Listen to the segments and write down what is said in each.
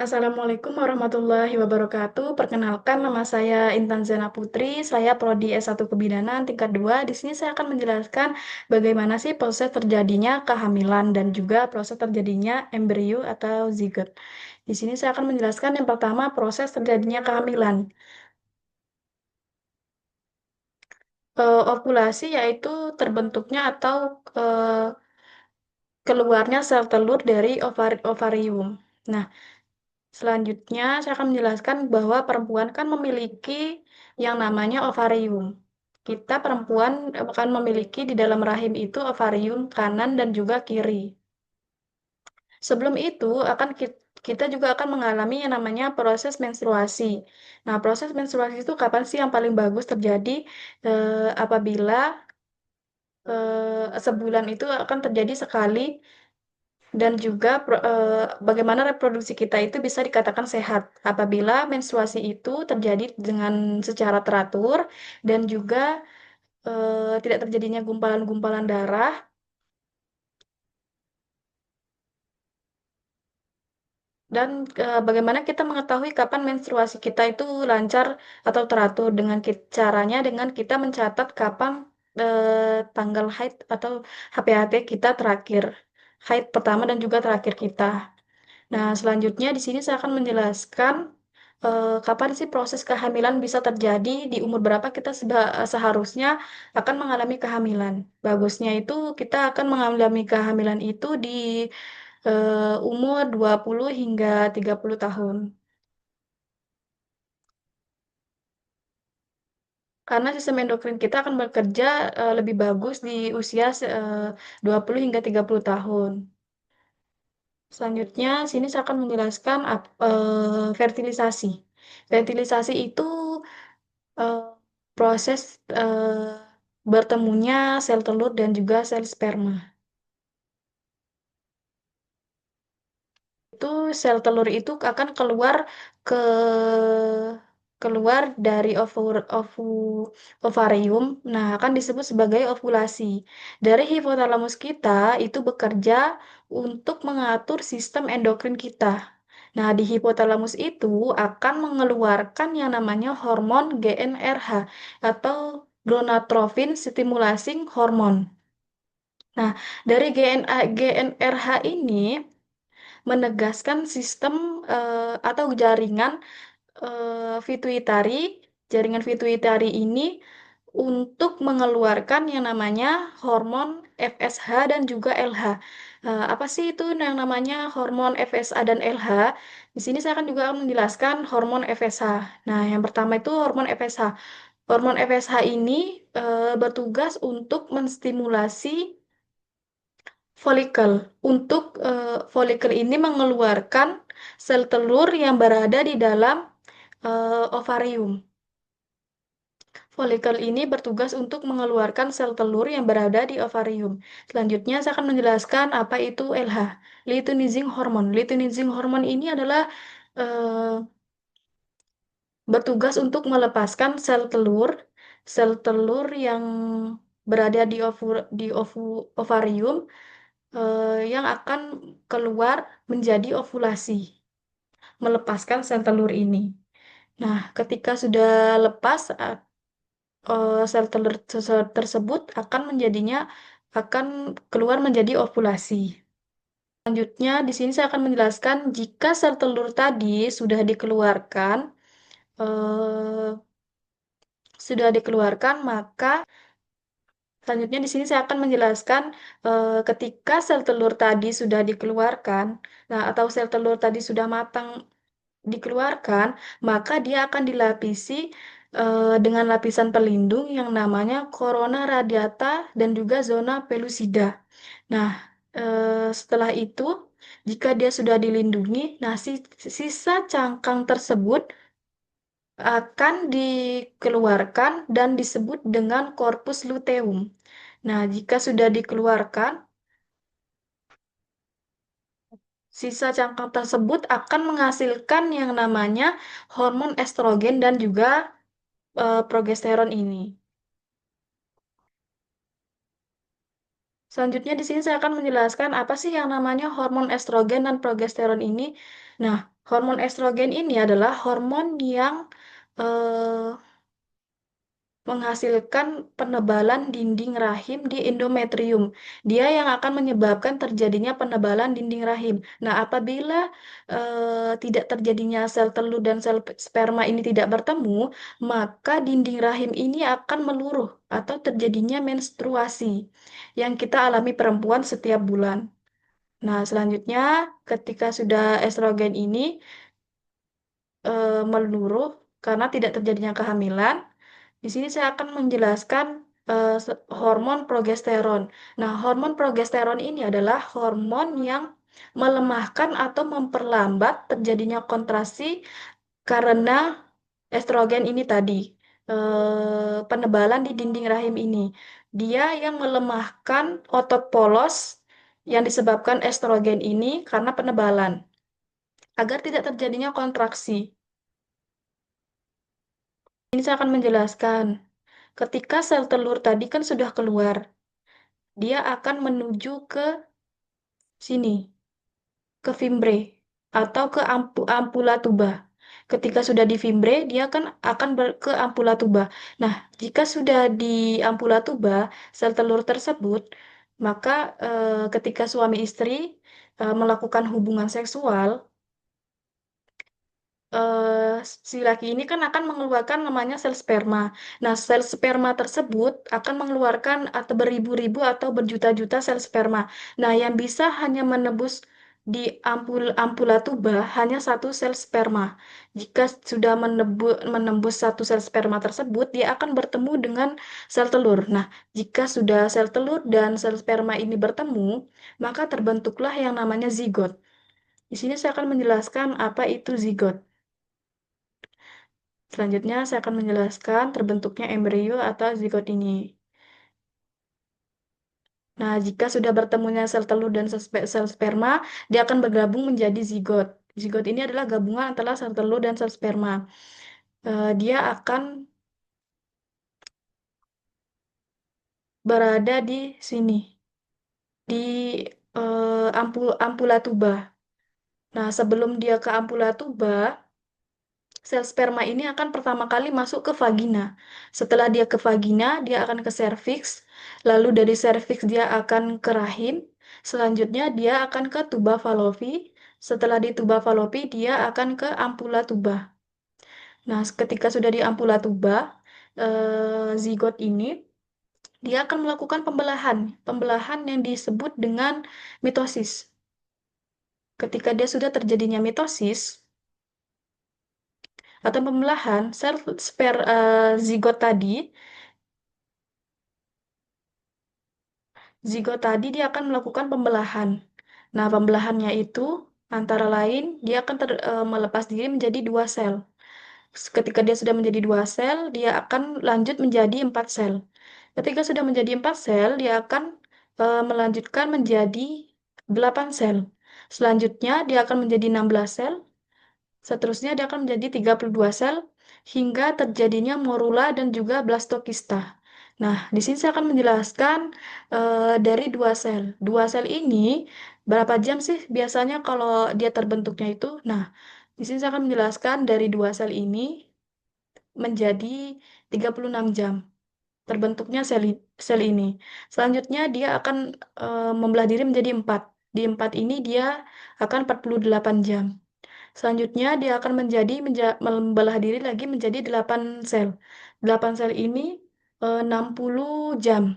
Assalamualaikum warahmatullahi wabarakatuh. Perkenalkan, nama saya Intan Zena Putri. Saya prodi S1 Kebidanan tingkat 2. Di sini saya akan menjelaskan bagaimana sih proses terjadinya kehamilan dan juga proses terjadinya embrio atau zigot. Di sini saya akan menjelaskan yang pertama proses terjadinya kehamilan. Ovulasi yaitu terbentuknya atau eh, keluarnya sel telur dari ovarium. Nah, selanjutnya, saya akan menjelaskan bahwa perempuan kan memiliki yang namanya ovarium. Kita perempuan akan memiliki di dalam rahim itu ovarium kanan dan juga kiri. Sebelum itu, kita juga akan mengalami yang namanya proses menstruasi. Nah, proses menstruasi itu kapan sih yang paling bagus terjadi? Apabila sebulan itu akan terjadi sekali dan juga bagaimana reproduksi kita itu bisa dikatakan sehat apabila menstruasi itu terjadi dengan secara teratur dan juga tidak terjadinya gumpalan-gumpalan darah dan bagaimana kita mengetahui kapan menstruasi kita itu lancar atau teratur caranya dengan kita mencatat kapan tanggal haid atau HPHT kita terakhir, haid pertama dan juga terakhir kita. Nah, selanjutnya di sini saya akan menjelaskan kapan sih proses kehamilan bisa terjadi, di umur berapa kita seharusnya akan mengalami kehamilan. Bagusnya itu kita akan mengalami kehamilan itu di umur 20 hingga 30 tahun. Karena sistem endokrin kita akan bekerja lebih bagus di usia 20 hingga 30 tahun. Selanjutnya, sini saya akan menjelaskan fertilisasi. Fertilisasi itu eh, proses bertemunya sel telur dan juga sel sperma. Itu sel telur itu akan ke keluar dari ovarium. Nah, akan disebut sebagai ovulasi. Dari hipotalamus kita itu bekerja untuk mengatur sistem endokrin kita. Nah, di hipotalamus itu akan mengeluarkan yang namanya hormon GnRH atau gonadotropin stimulating hormone. Nah, dari GnRH ini menegaskan sistem atau pituitari. Jaringan pituitari ini untuk mengeluarkan yang namanya hormon FSH dan juga LH. Apa sih itu yang namanya hormon FSH dan LH? Di sini saya akan juga menjelaskan hormon FSH. Nah, yang pertama itu hormon FSH. Hormon FSH ini bertugas untuk menstimulasi folikel. Untuk folikel ini mengeluarkan sel telur yang berada di dalam ovarium. Folikel ini bertugas untuk mengeluarkan sel telur yang berada di ovarium. Selanjutnya, saya akan menjelaskan apa itu LH, luteinizing hormone. Luteinizing hormone ini adalah eh, bertugas untuk melepaskan sel telur yang berada di ovarium yang akan keluar menjadi ovulasi, melepaskan sel telur ini. Nah, ketika sudah lepas, sel telur tersebut akan keluar menjadi ovulasi. Selanjutnya, di sini saya akan menjelaskan jika sel telur tadi eh, sudah dikeluarkan, maka selanjutnya di sini saya akan menjelaskan ketika sel telur tadi sudah dikeluarkan, nah atau sel telur tadi sudah matang dikeluarkan, maka dia akan dilapisi dengan lapisan pelindung yang namanya corona radiata dan juga zona pellucida. Nah, setelah itu, jika dia sudah dilindungi, nah sisa cangkang tersebut akan dikeluarkan dan disebut dengan corpus luteum. Nah, jika sudah dikeluarkan, sisa cangkang tersebut akan menghasilkan yang namanya hormon estrogen dan juga progesteron ini. Selanjutnya di sini saya akan menjelaskan apa sih yang namanya hormon estrogen dan progesteron ini. Nah, Hormon estrogen ini adalah hormon yang eh, menghasilkan penebalan dinding rahim di endometrium. Dia yang akan menyebabkan terjadinya penebalan dinding rahim. Nah, apabila tidak terjadinya sel telur dan sel sperma ini tidak bertemu, maka dinding rahim ini akan meluruh atau terjadinya menstruasi yang kita alami perempuan setiap bulan. Nah, selanjutnya ketika sudah estrogen ini meluruh karena tidak terjadinya kehamilan, di sini saya akan menjelaskan hormon progesteron. Nah, hormon progesteron ini adalah hormon yang melemahkan atau memperlambat terjadinya kontrasi karena estrogen ini tadi, penebalan di dinding rahim ini. Dia yang melemahkan otot polos yang disebabkan estrogen ini karena penebalan, agar tidak terjadinya kontraksi. Ini saya akan menjelaskan. Ketika sel telur tadi kan sudah keluar, dia akan menuju ke sini, ke fimbre atau ke ampula tuba. Ketika sudah di fimbre, dia akan ke ampula tuba. Nah, jika sudah di ampula tuba, sel telur tersebut, maka ketika suami istri melakukan hubungan seksual, si laki ini kan akan mengeluarkan namanya sel sperma. Nah, sel sperma tersebut akan mengeluarkan atau beribu-ribu atau berjuta-juta sel sperma. Nah, yang bisa hanya menembus di ampula tuba hanya satu sel sperma. Jika sudah menembus satu sel sperma tersebut, dia akan bertemu dengan sel telur. Nah, jika sudah sel telur dan sel sperma ini bertemu, maka terbentuklah yang namanya zigot. Di sini saya akan menjelaskan apa itu zigot. Selanjutnya, saya akan menjelaskan terbentuknya embrio atau zigot ini. Nah, jika sudah bertemunya sel telur dan sel sperma, dia akan bergabung menjadi zigot. Zigot ini adalah gabungan antara sel telur dan sel sperma. Dia akan berada di sini, di ampula tuba. Nah, sebelum dia ke ampula tuba, sel sperma ini akan pertama kali masuk ke vagina. Setelah dia ke vagina, dia akan ke serviks. Lalu dari serviks dia akan ke rahim. Selanjutnya dia akan ke tuba falopi. Setelah di tuba falopi, dia akan ke ampula tuba. Nah, ketika sudah di ampula tuba, zigot ini dia akan melakukan pembelahan. Pembelahan yang disebut dengan mitosis. Ketika dia sudah terjadinya mitosis, atau pembelahan zigot tadi, zigot tadi dia akan melakukan pembelahan. Nah, pembelahannya itu antara lain dia akan melepas diri menjadi dua sel. Ketika dia sudah menjadi dua sel, dia akan lanjut menjadi empat sel. Ketika sudah menjadi empat sel, dia akan melanjutkan menjadi delapan sel. Selanjutnya dia akan menjadi 16 sel. Seterusnya dia akan menjadi 32 sel hingga terjadinya morula dan juga blastokista. Nah, di sini saya akan menjelaskan dari dua sel. Dua sel ini berapa jam sih biasanya kalau dia terbentuknya itu? Nah, di sini saya akan menjelaskan dari dua sel ini menjadi 36 jam terbentuknya sel ini. Selanjutnya dia akan membelah diri menjadi empat. Di empat ini dia akan 48 jam. Selanjutnya dia akan membelah diri lagi menjadi 8 sel. 8 sel ini 60 jam.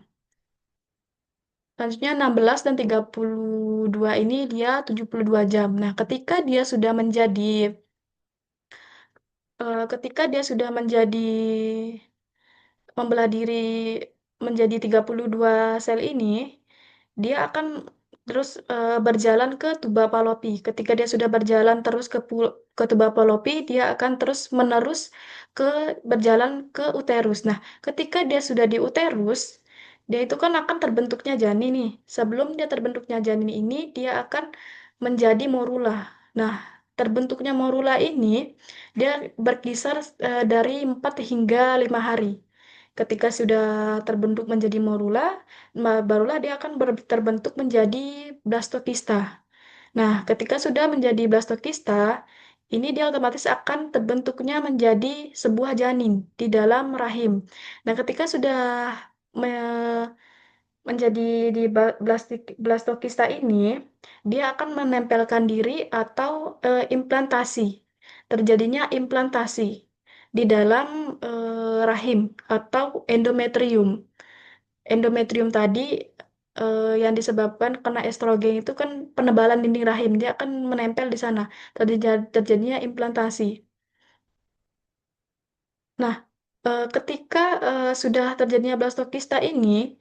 Selanjutnya 16 dan 32 ini dia 72 jam. Nah, ketika dia sudah menjadi membelah diri menjadi 32 sel ini, dia akan terus berjalan ke tuba Fallopi. Ketika dia sudah berjalan terus ke tuba Fallopi, dia akan terus menerus ke berjalan ke uterus. Nah, ketika dia sudah di uterus, dia itu kan akan terbentuknya janin nih. Sebelum dia terbentuknya janin ini, dia akan menjadi morula. Nah, terbentuknya morula ini dia berkisar dari 4 hingga 5 hari. Ketika sudah terbentuk menjadi morula, barulah dia akan terbentuk menjadi blastokista. Nah, ketika sudah menjadi blastokista, ini dia otomatis akan terbentuknya menjadi sebuah janin di dalam rahim. Nah, ketika sudah me- menjadi di blastokista ini, dia akan menempelkan diri atau implantasi. Terjadinya implantasi di dalam rahim atau endometrium. Endometrium tadi yang disebabkan karena estrogen itu kan penebalan dinding rahim, dia akan menempel di sana. Terjadinya implantasi. Nah, ketika sudah terjadinya blastokista ini,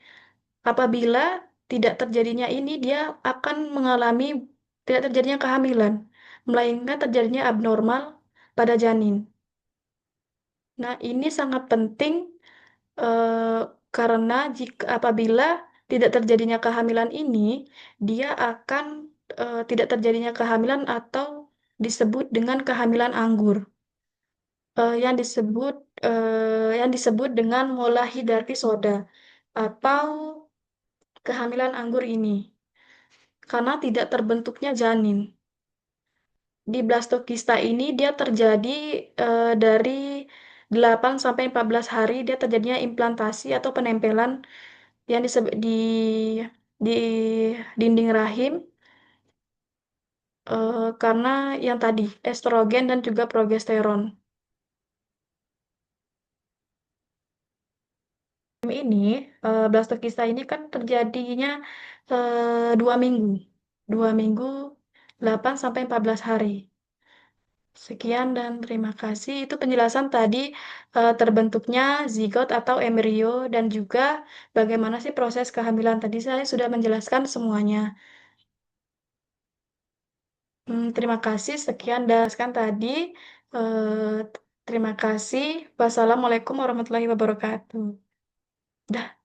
apabila tidak terjadinya ini, dia akan mengalami tidak terjadinya kehamilan, melainkan terjadinya abnormal pada janin. Nah, ini sangat penting eh, karena jika apabila tidak terjadinya kehamilan ini, dia akan tidak terjadinya kehamilan atau disebut dengan kehamilan anggur, yang disebut dengan molahidati soda atau kehamilan anggur ini karena tidak terbentuknya janin. Di blastokista ini dia terjadi dari 8 sampai 14 hari dia terjadinya implantasi atau penempelan yang disebut di dinding rahim karena yang tadi estrogen dan juga progesteron. Ini blastokista ini kan terjadinya 2 minggu, 2 minggu 8 sampai 14 hari. Sekian dan terima kasih. Itu penjelasan tadi terbentuknya zigot atau embrio dan juga bagaimana sih proses kehamilan. Tadi saya sudah menjelaskan semuanya. Terima kasih. Sekian dan sekian tadi. Eh, terima kasih. Wassalamualaikum warahmatullahi wabarakatuh. Dah.